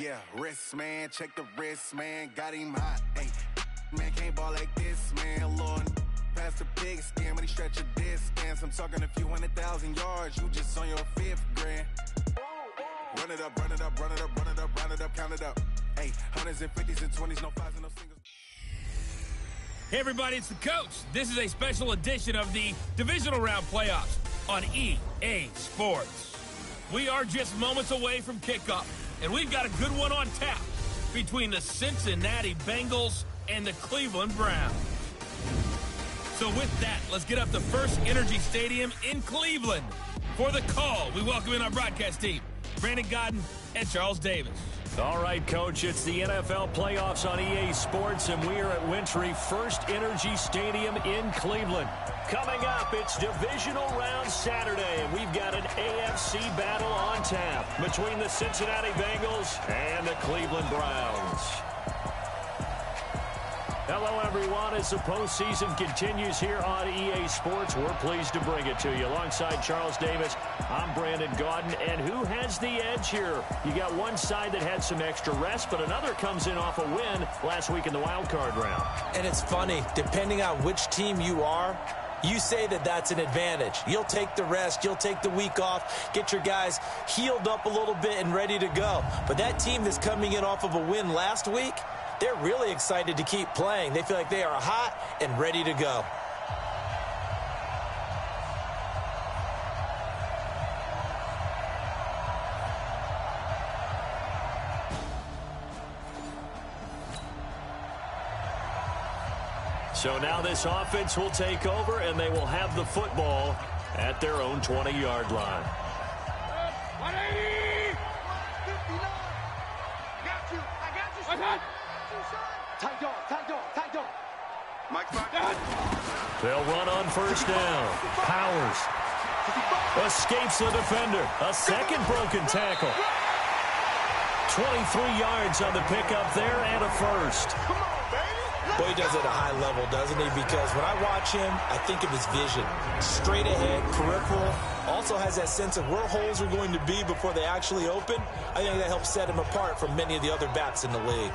Yeah, wrist, man, check the wrist, man, got him hot. Hey, man, can't ball like this, man, Lord. Past the pig skin, when he stretch a distance. I'm talking a few 100,000 yards, you just on your 5th grand. Run it up, run it up, run it up, run it up, run it up, count it up. Hey, hundreds and 50s and 20s, no fives and no singles. Hey everybody, it's the coach. This is a special edition of the divisional round playoffs on EA Sports. We are just moments away from kickoff, and we've got a good one on tap between the Cincinnati Bengals and the Cleveland Browns. So with that, let's get up to First Energy Stadium in Cleveland. For the call, we welcome in our broadcast team, Brandon Gaudin and Charles Davis. All right, Coach, it's the NFL playoffs on EA Sports, and we are at Wintry First Energy Stadium in Cleveland. Coming up, it's Divisional Round Saturday, and we've got an AFC battle on tap between the Cincinnati Bengals and the Cleveland Browns. Hello, everyone. As the postseason continues here on EA Sports, we're pleased to bring it to you. Alongside Charles Davis, I'm Brandon Gaudin. And who has the edge here? You got one side that had some extra rest, but another comes in off a win last week in the wild card round. And it's funny, depending on which team you are, you say that that's an advantage. You'll take the rest, you'll take the week off, get your guys healed up a little bit and ready to go. But that team that's coming in off of a win last week, they're really excited to keep playing. They feel like they are hot and ready to go. So now this offense will take over, and they will have the football at their own 20-yard line. 180! 59! Got you! I got you! Okay. Tight dog. Mike back. They'll run on first down. Powers escapes the defender. A second broken tackle. 23 yards on the pickup there and a first. Come on, baby. Boy, he does it at a high level, doesn't he? Because when I watch him, I think of his vision. Straight ahead, peripheral. Also has that sense of where holes are going to be before they actually open. I think that helps set him apart from many of the other backs in the league.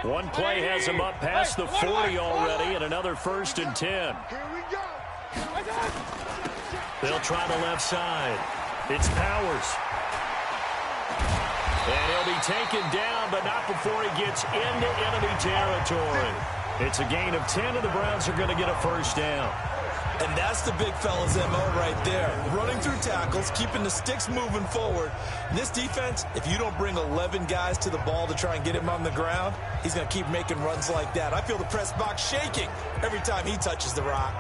One play has him up past the 40 already, and another 1st and 10. Here we go. They'll try the left side. It's Powers. And he'll be taken down, but not before he gets into enemy territory. It's a gain of 10, and the Browns are going to get a first down. And that's the big fella's MO right there. Running through tackles, keeping the sticks moving forward. And this defense, if you don't bring 11 guys to the ball to try and get him on the ground, he's going to keep making runs like that. I feel the press box shaking every time he touches the rock.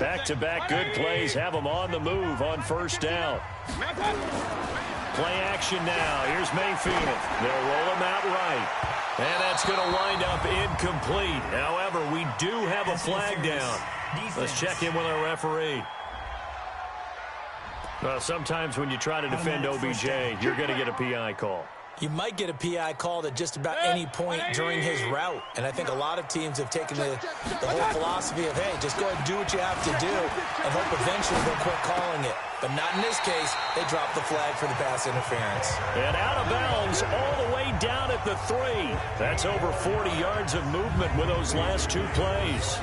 Back-to-back good plays have them on the move on first down. Play action now. Here's Mayfield. They'll roll him out right. And that's going to wind up incomplete. However, we do have a flag down. Let's check in with our referee. Well, sometimes when you try to defend OBJ, you're going to get a PI call. You might get a PI called at just about any point during his route. And I think a lot of teams have taken the whole philosophy of, hey, just go ahead and do what you have to do and hope eventually they'll quit calling it. But not in this case. They dropped the flag for the pass interference. And out of bounds all the way down at the 3. That's over 40 yards of movement with those last 2 plays.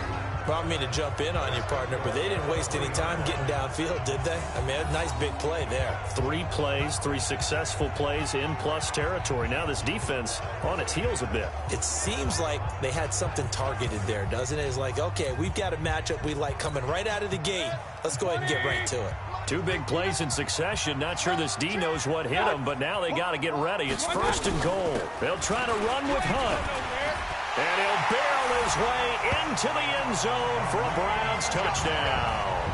Well, I don't mean to jump in on you, partner, but they didn't waste any time getting downfield, did they? I mean, a nice big play there. 3 plays, 3 successful plays in plus territory. Now this defense on its heels a bit. It seems like they had something targeted there, doesn't it? It's like, okay, we've got a matchup we like coming right out of the gate. Let's go ahead and get right to it. 2 big plays in succession. Not sure this D knows what hit him, but now they got to get ready. It's 1st and goal. They'll try to run with Hunt. And he'll barrel his way into the end zone for a Browns touchdown.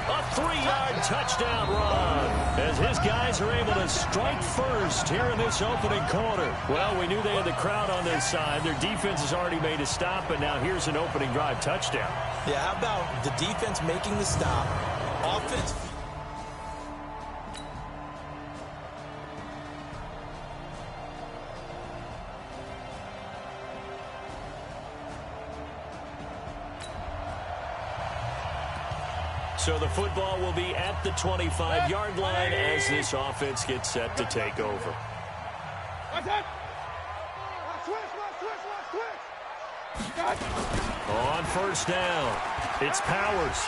A 3-yard touchdown run as his guys are able to strike first here in this opening quarter. Well, we knew they had the crowd on their side. Their defense has already made a stop, and now here's an opening drive touchdown. Yeah, how about the defense making the stop, offense... So the football will be at the 25-yard line as this offense gets set to take over. On first down, it's Powers.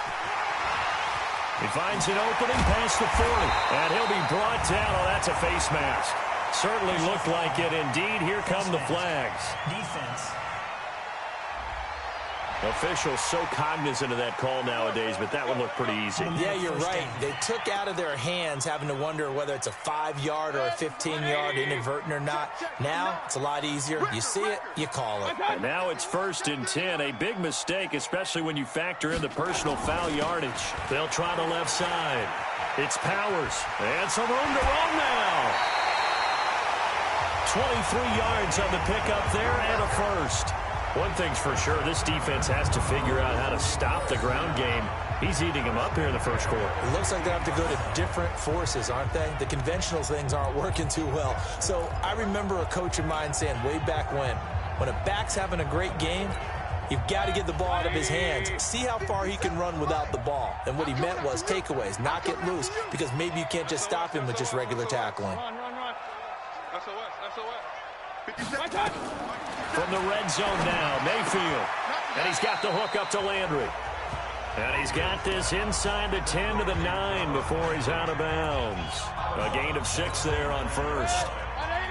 He finds an opening past the 40, and he'll be brought down. Oh, that's a face mask. Certainly looked like it. Indeed, here come the flags. Defense. Officials so cognizant of that call nowadays, but that one looked pretty easy. Yeah, you're right. They took out of their hands having to wonder whether it's a 5-yard or a 15-yard, inadvertent or not. Now, it's a lot easier. You see it, you call it. And now it's 1st and 10. A big mistake, especially when you factor in the personal foul yardage. They'll try the left side. It's Powers. And some room to run now. 23 yards on the pickup there and a first. One thing's for sure, this defense has to figure out how to stop the ground game. He's eating them up here in the first quarter. It looks like they have to go to different forces, aren't they? The conventional things aren't working too well. So I remember a coach of mine saying way back when a back's having a great game, you've got to get the ball out of his hands. See how far he can run without the ball. And what he meant was takeaways, knock it loose, because maybe you can't just stop him with just regular tackling. From the red zone now, Mayfield. And he's got the hook up to Landry. And he's got this inside the 10 to the 9 before he's out of bounds. A gain of 6 there on first.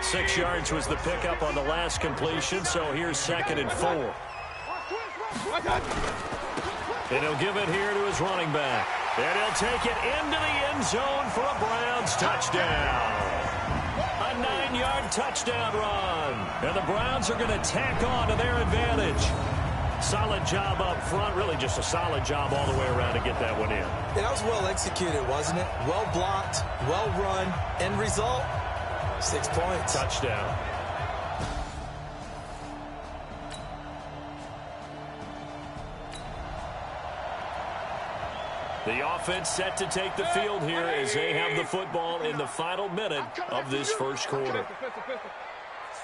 6 yards was the pickup on the last completion, so here's 2nd and 4. And he'll give it here to his running back. And he'll take it into the end zone for a Browns touchdown. A 9-yard touchdown run. And the Browns are going to tack on to their advantage. Solid job up front. Really just a solid job all the way around to get that one in. Yeah, that was well executed, wasn't it? Well blocked, well run. End result, 6 points. Touchdown. The offense set to take the field here as they have the football in the final minute of this first quarter.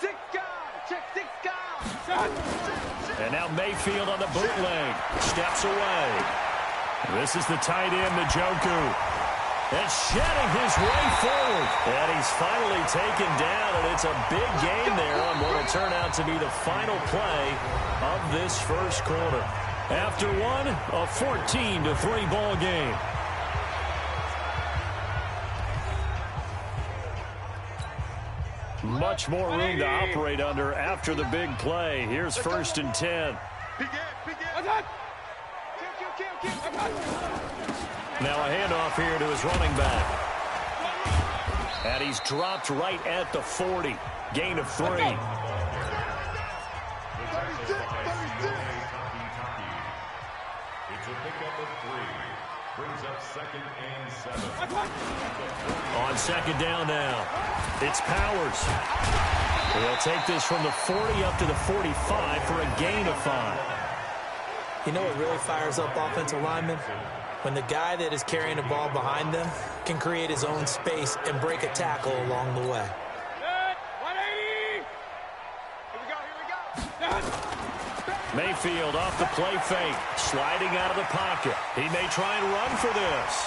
6 guys, check 6 guys. And now Mayfield on the bootleg. Steps away. This is the tight end, Njoku. And shedding his way forward. And he's finally taken down, and it's a big gain there on what will turn out to be the final play of this first quarter. After one, a 14-3 ball game. Much more room to operate under after the big play. Here's 1st and 10. Now a handoff here to his running back. And he's dropped right at the 40. Gain of 3. It's a pickup of 3. Brings up 2nd and 7. On 2nd down now, it's Powers. He'll take this from the 40 up to the 45 for a gain of 5. You know what really fires up offensive linemen? When the guy that is carrying the ball behind them can create his own space and break a tackle along the way. 180! Here we go. Mayfield off the play fake, sliding out of the pocket. He may try and run for this.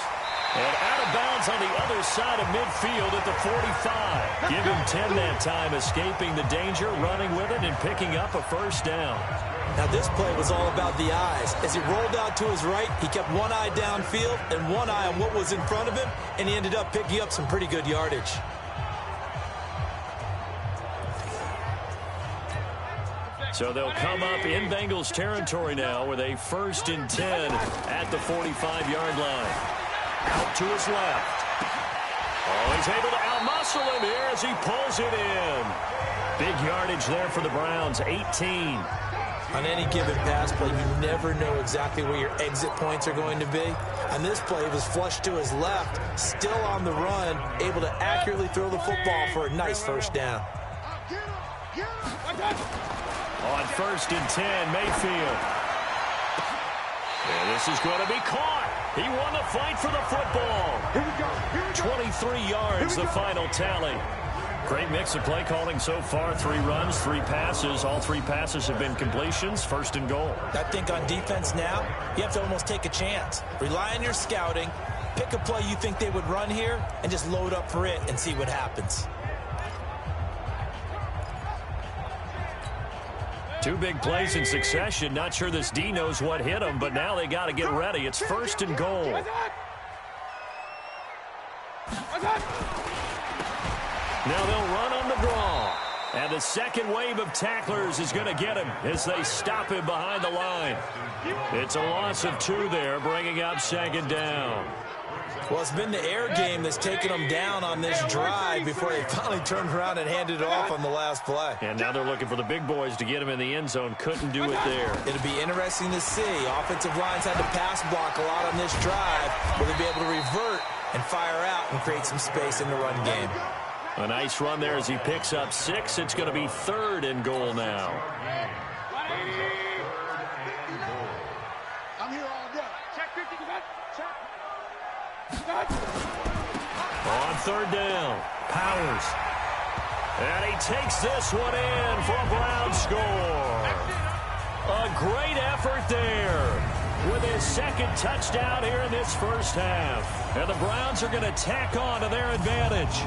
And out of bounds on the other side of midfield at the 45. Give him 10 that time, escaping the danger, running with it, and picking up a first down. Now this play was all about the eyes. As he rolled out to his right, he kept one eye downfield and one eye on what was in front of him, and he ended up picking up some pretty good yardage. So they'll come up in Bengals territory now with a 1st and 10 at the 45-yard line. Out to his left. Oh, he's able to outmuscle him here as he pulls it in. Big yardage there for the Browns, 18. On any given pass play, you never know exactly where your exit points are going to be. On this play, it was flushed to his left, still on the run, able to accurately throw the football for a nice first down. On 1st and 10, Mayfield. And this is going to be caught. He won the fight for the football. 23 yards, the final tally. Great mix of play calling so far. 3 runs, 3 passes. All 3 passes have been completions. First and goal. I think on defense now, you have to almost take a chance. Rely on your scouting. Pick a play you think they would run here and just load up for it and see what happens. 2 big plays in succession. Not sure this D knows what hit him, but now they got to get ready. It's first and goal. Now they'll run on the draw. And the second wave of tacklers is going to get him as they stop him behind the line. It's a loss of 2 there, bringing up second down. Well, it's been the air game that's taken them down on this drive before they finally turned around and handed it off on the last play. And now they're looking for the big boys to get him in the end zone. Couldn't do it there. It'll be interesting to see. Offensive lines had to pass block a lot on this drive. Will they be able to revert and fire out and create some space in the run game? A nice run there as he picks up 6. It's going to be third and goal now. I'm here all day. Check 50, check. On third down, Powers. And he takes this one in for a Brown score. A great effort there with his second touchdown here in this first half. And the Browns are going to tack on to their advantage.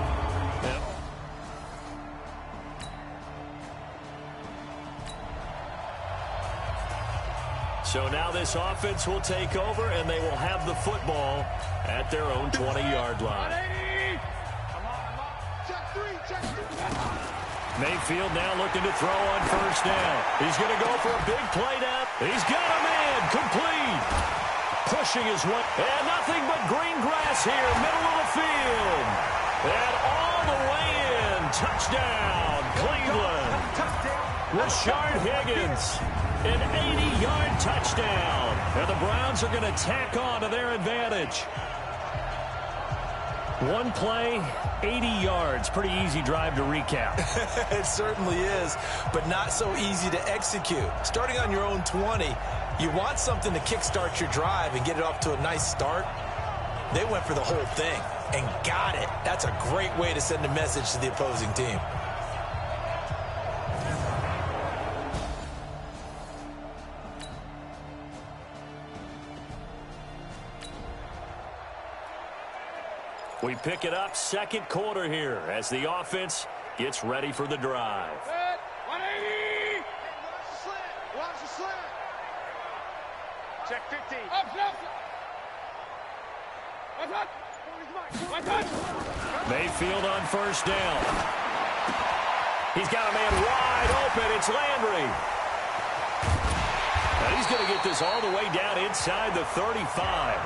So now this offense will take over, and they will have the football at their own 20-yard line. Mayfield now looking to throw on first down. He's going to go for a big play down. He's got a man complete. Pushing his way. And nothing but green grass here, middle of the field. And all the way in. Touchdown, Cleveland. Rashard Higgins. An 80-yard touchdown. And the Browns are going to tack on to their advantage. One play, 80 yards. Pretty easy drive to recap. It certainly is, but not so easy to execute. Starting on your own 20, you want something to kickstart your drive and get it off to a nice start. They went for the whole thing and got it. That's a great way to send a message to the opposing team. We pick it up second quarter here as the offense gets ready for the drive. 180. Watch the slant. Check 50. Mayfield on first down. He's got a man wide open. It's Landry. And he's going to get this all the way down inside the 35.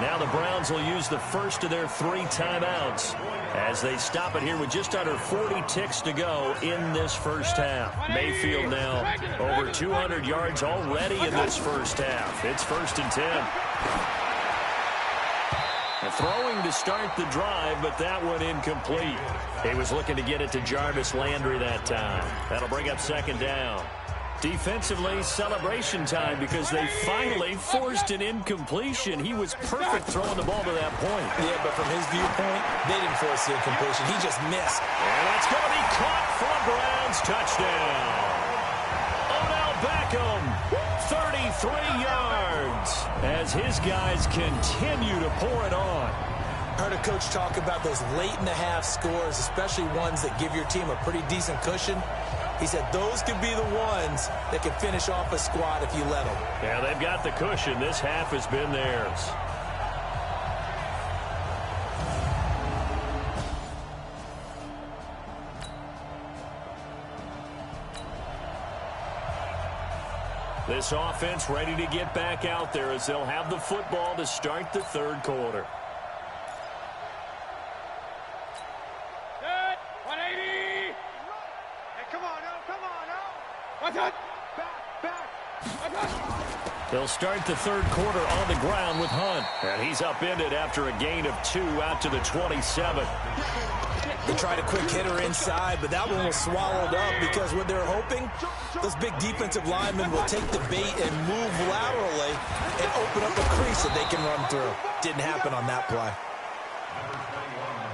Now the Browns will use the first of their 3 timeouts as they stop it here with just under 40 ticks to go in this first half. Mayfield now over 200 yards already in this first half. It's first and 10. Throwing to start the drive, but that one incomplete. He was looking to get it to Jarvis Landry that time. That'll bring up second down. Defensively, celebration time because they finally forced an incompletion. He was perfect throwing the ball to that point. Yeah, but from his viewpoint, they didn't force the incompletion. He just missed. And that's going to be caught for a Browns touchdown. Odell Beckham, 33 yards, as his guys continue to pour it on. Heard a coach talk about those late-in-the-half scores, especially ones that give your team a pretty decent cushion. He said those could be the ones that can finish off a squad if you let them. Yeah, they've got the cushion. This half has been theirs. This offense ready to get back out there as they'll have the football to start the third quarter. They'll start the third quarter on the ground with Hunt. And he's upended after a gain of 2 out to the 27. They tried a quick hitter inside, but that one was swallowed up because what they're hoping, those big defensive linemen will take the bait and move laterally and open up a crease that they can run through. Didn't happen on that play.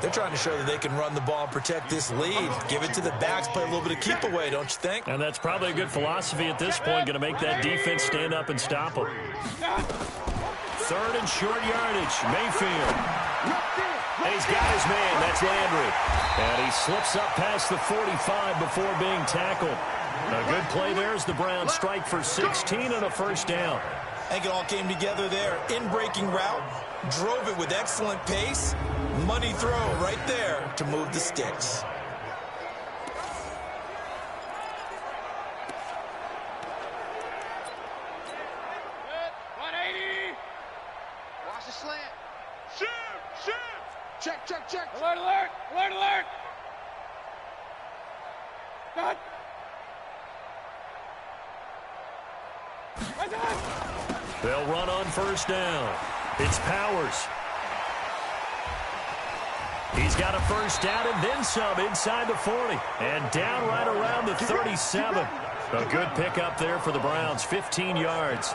They're trying to show that they can run the ball and protect this lead. Give it to the backs, play a little bit of keep away, don't you think? And that's probably a good philosophy at this point, going to make that defense stand up and stop them. Third and short yardage, Mayfield. And he's got his man, that's Landry. And he slips up past the 45 before being tackled. A good play there as the Browns strike for 16 and a first down. I think it all came together there. In-breaking route, drove it with excellent pace. Money throw right there to move the sticks. Watch the slant. Shoot! Shoot! Check, check, check. Alert, alert! Alert, alert! Cut! They'll run on first down. It's Powers. He's got a first down and then some inside the 40. And down right around the 37. A good pickup there for the Browns, 15 yards.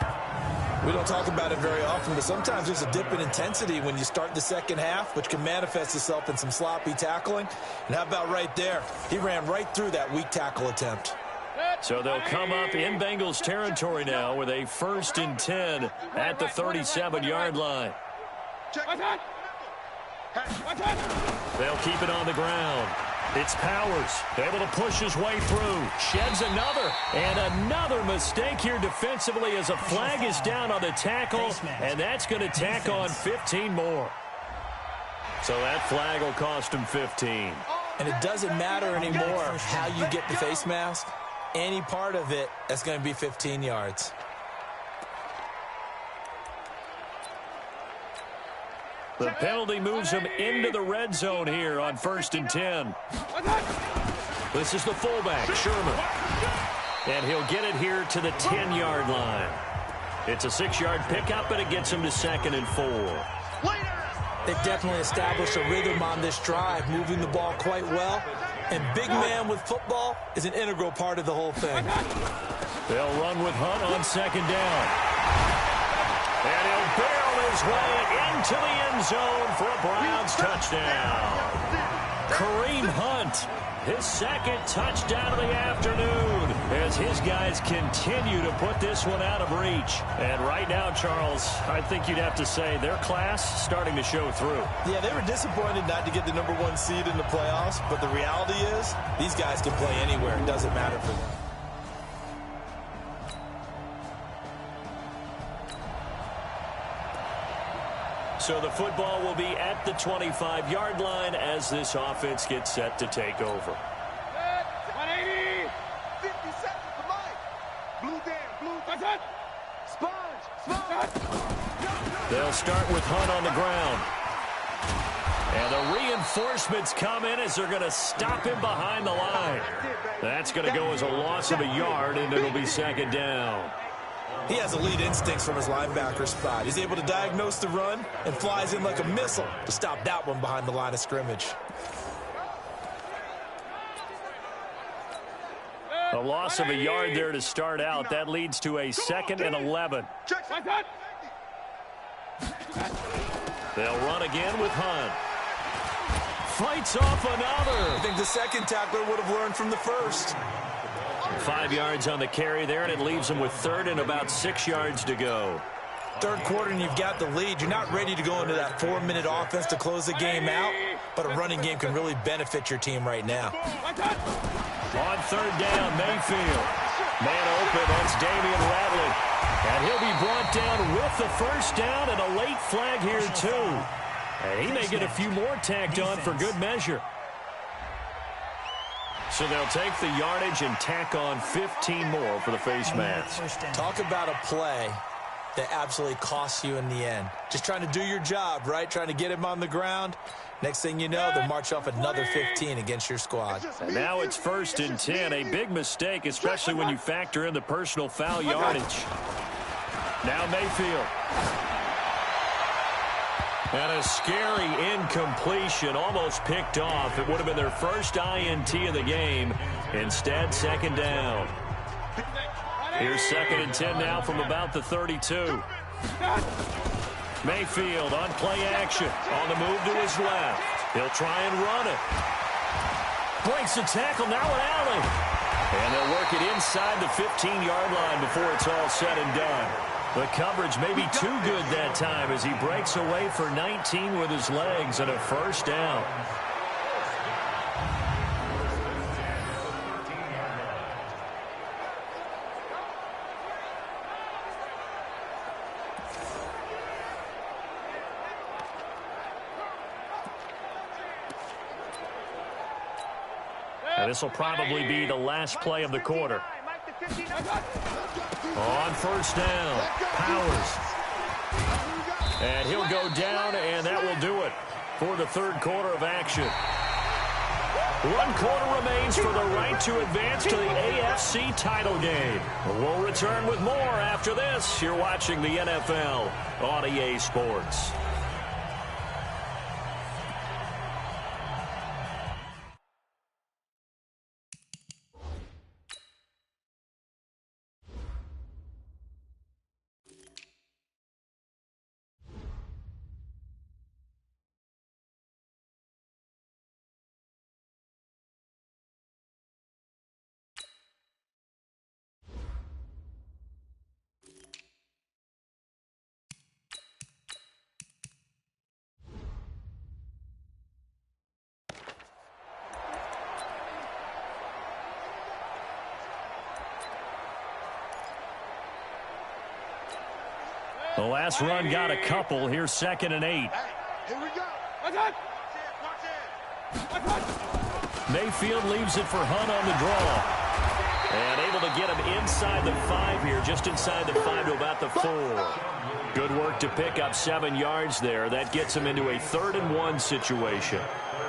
We don't talk about it very often, but sometimes there's a dip in intensity when you start the second half, which can manifest itself in some sloppy tackling. And how about right there? He ran right through that weak tackle attempt. So they'll come up in Bengals territory now with a 1st and 10 at the 37-yard line. They'll keep it on the ground. It's Powers, able to push his way through. Sheds another. And another mistake here defensively as a flag is down on the tackle. And that's going to tack on 15 more. So that flag will cost him 15. And it doesn't matter anymore how you get the face mask. Any part of it, that's going to be 15 yards. The penalty moves him into the red zone here on 1st and 10. This is the fullback, Sherman. And he'll get it here to the 10-yard line. It's a 6-yard pickup, but it gets him to 2nd and 4. They've definitely established a rhythm on this drive, moving the ball quite well. And big man with football is an integral part of the whole thing. They'll run with Hunt on 2nd down. And he'll barrel his way into the end zone for a Browns touchdown. Kareem Hunt, his 2nd touchdown of the afternoon as his guys continue to put this one out of reach. And right now, Charles, I think you'd have to say their class starting to show through. Yeah, they were disappointed not to get the #1 seed in the playoffs, but the reality is these guys can play anywhere. It doesn't matter for them. So the football will be at the 25-yard line as this offense gets set to take over. 180! 50 seconds to Mike. Blue down, blue down. Sponge. They'll start with Hunt on the ground. And the reinforcements come in as they're going to stop him behind the line. That's going to go as a loss of a yard, and it'll be 2nd down. He has elite instincts from his linebacker spot. He's able to diagnose the run and flies in like a missile to stop that one behind the line of scrimmage. A loss of a yard there to start out. That leads to a 2nd and 11. They'll run again with Hunt. Fights off another. I think the second tackler would have learned from the first. 5 yards on the carry there, and it leaves them with 3rd and about 6 yards to go. Third quarter, and you've got the lead. You're not ready to go into that 4-minute offense to close the game out, but a running game can really benefit your team right now. On 3rd down, Mayfield. Man open, that's Damian Ratley. And he'll be brought down with the first down and a late flag here, too. And he may get a few more tacked on for good measure. So they'll take the yardage and tack on 15 more for the face mask. Talk about a play that absolutely costs you in the end. Just trying to do your job, right? Trying to get him on the ground. Next thing you know, they'll march off another 15 against your squad. And now it's 1st and 10. A big mistake, especially when you factor in the personal foul yardage. Now Mayfield. And a scary incompletion, almost picked off. It would have been their first INT of the game. Instead, 2nd down. Here's 2nd and 10 now from about the 32. Mayfield on play action. On the move to his left. He'll try and run it. Breaks the tackle, now an alley. And they'll work it inside the 15-yard line before it's all said and done. The coverage may be too good that time as he breaks away for 19 with his legs and a first down. This will probably be the last play of the quarter. On first down, Powers. And he'll go down, and that will do it for the third quarter of action. 1 quarter remains for the right to advance to the AFC title game. We'll return with more after this. You're watching the NFL on EA Sports. The last run got a couple. Here's 2nd and 8. Here we go. Mayfield leaves it for Hunt on the draw. And able to get him inside the 5 here, just inside the 5 to about the 4. Good work to pick up 7 yards there. That gets him into a 3rd and 1 situation.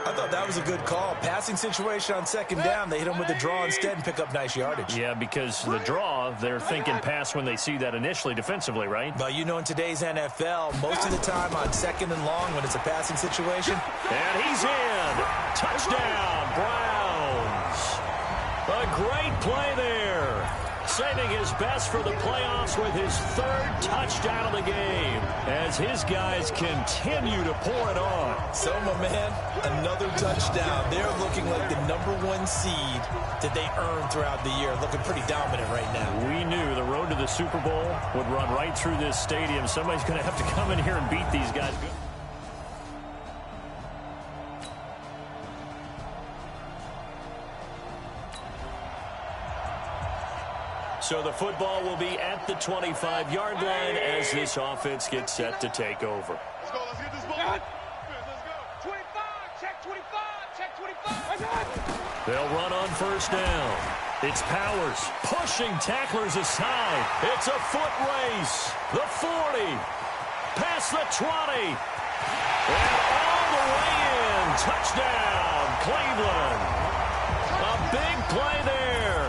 I thought that was a good call. Passing situation on 2nd down. They hit him with the draw instead and pick up nice yardage. Yeah, because the draw, they're thinking pass when they see that initially defensively, right? But you know, in today's NFL, most of the time on 2nd and long when it's a passing situation. And he's in. Touchdown, Browns. A great play there. Saving his best for the playoffs with his 3rd touchdown of the game as his guys continue to pour it on. So, my man, another touchdown. They're looking like the #1 seed that they earned throughout the year. Looking pretty dominant right now. We knew the road to the Super Bowl would run right through this stadium. Somebody's going to have to come in here and beat these guys. So the football will be at the 25-yard line as this offense gets set to take over. Let's go. Let's get this ball. Let's go. 25. Check 25. Check 25. They'll run on first down. It's Powers pushing tacklers aside. It's a foot race. The 40. Past the 20. And all the way in. Touchdown, Cleveland. A big play there.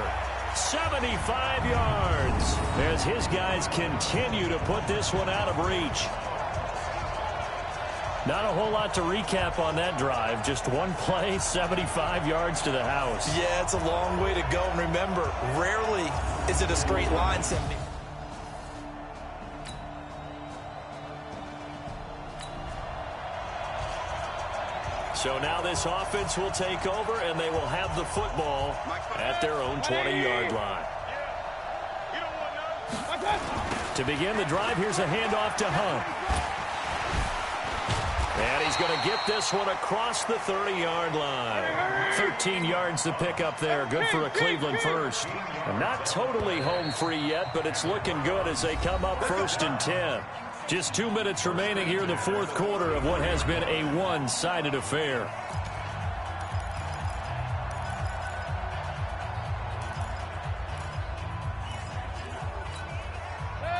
75 yards as his guys continue to put this one out of reach. Not a whole lot to recap on that drive. Just one play, 75 yards to the house. Yeah, it's a long way to go. And remember, rarely is it a straight line, 70. So now this offense will take over, and they will have the football at their own 20-yard line. To begin the drive, here's a handoff to Hunt. And he's going to get this one across the 30-yard line. 13 yards to pick up there. Good for a Cleveland first. Not totally home free yet, but it's looking good as they come up 1st and 10. Just 2 minutes remaining here in the 4th quarter of what has been a one-sided affair.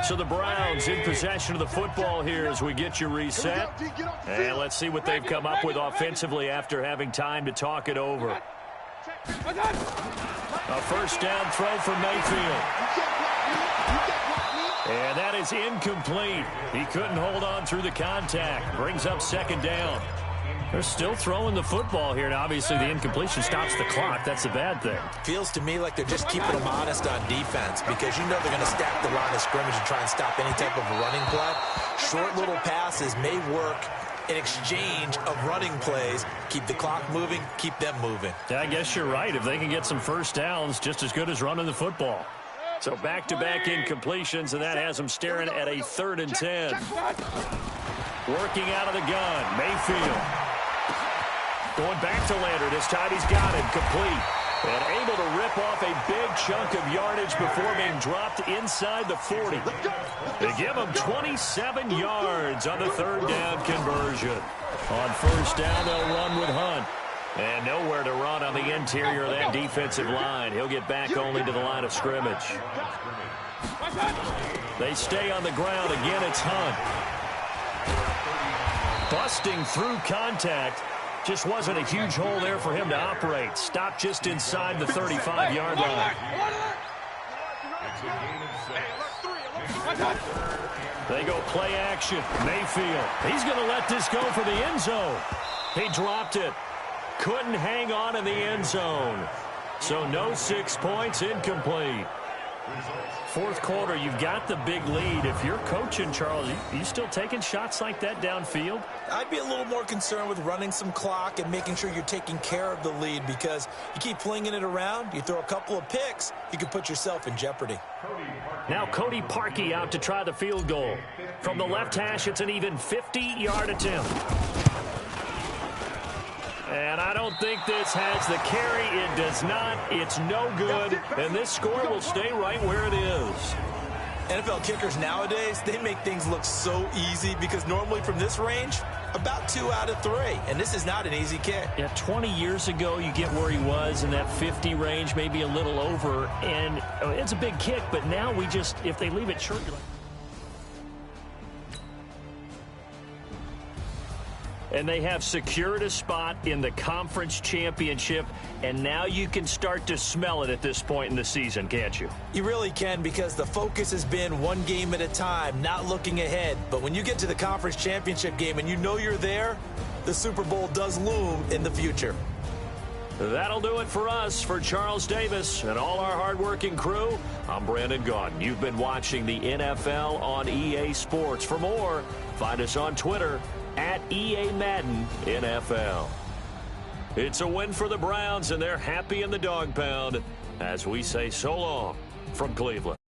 So the Browns in possession of the football here as we get you reset. And let's see what they've come up with offensively after having time to talk it over. A first down throw for Mayfield. And that is incomplete. He couldn't hold on through the contact. Brings up 2nd down. They're still throwing the football here, and obviously the incompletion stops the clock. That's a bad thing. Feels to me like they're just keeping them honest on defense because you know they're going to stack the line of scrimmage and try and stop any type of running play. Short little passes may work in exchange of running plays. Keep the clock moving, keep them moving. Yeah, I guess you're right. If they can get some first downs, just as good as running the football. So back-to-back incompletions, and that has them staring at a 3rd and 10. Working out of the gun, Mayfield. Going back to Lander. This time he's got it, complete. And able to rip off a big chunk of yardage before being dropped inside the 40. They give him 27 yards on the 3rd down conversion. On 1st down, they'll run with Hunt. And nowhere to run on the interior of that defensive line. He'll get back only to the line of scrimmage. They stay on the ground. Again, it's Hunt. Busting through contact. Just wasn't a huge hole there for him to operate. Stopped just inside the 35-yard line. They go play action. Mayfield. He's going to let this go for the end zone. He dropped it. Couldn't hang on in the end zone. So no 6 points, incomplete. 4th quarter, you've got the big lead. If you're coaching, Charles, you still taking shots like that downfield? I'd be a little more concerned with running some clock and making sure you're taking care of the lead, because you keep flinging it around, you throw a couple of picks, you can put yourself in jeopardy. Now Cody Parkey out to try the field goal. From the left hash, it's an even 50-yard attempt. And I don't think this has the carry. It does not. It's no good. And this score will stay right where it is. NFL kickers nowadays, they make things look so easy, because normally from this range, about 2 out of 3. And this is not an easy kick. Yeah, 20 years ago, you get where he was in that 50 range, maybe a little over. And it's a big kick, but now we just, if they leave it short, you're like... And they have secured a spot in the conference championship, and now you can start to smell it at this point in the season, can't you? You really can, because the focus has been one game at a time, not looking ahead. But when you get to the conference championship game and you know you're there, the Super Bowl does loom in the future. That'll do it for us. For Charles Davis and all our hardworking crew, I'm Brandon Gaudin. You've been watching the NFL on EA Sports. For more, find us on Twitter at EA Madden NFL. It's a win for the Browns, and they're happy in the dog pound as we say so long from Cleveland.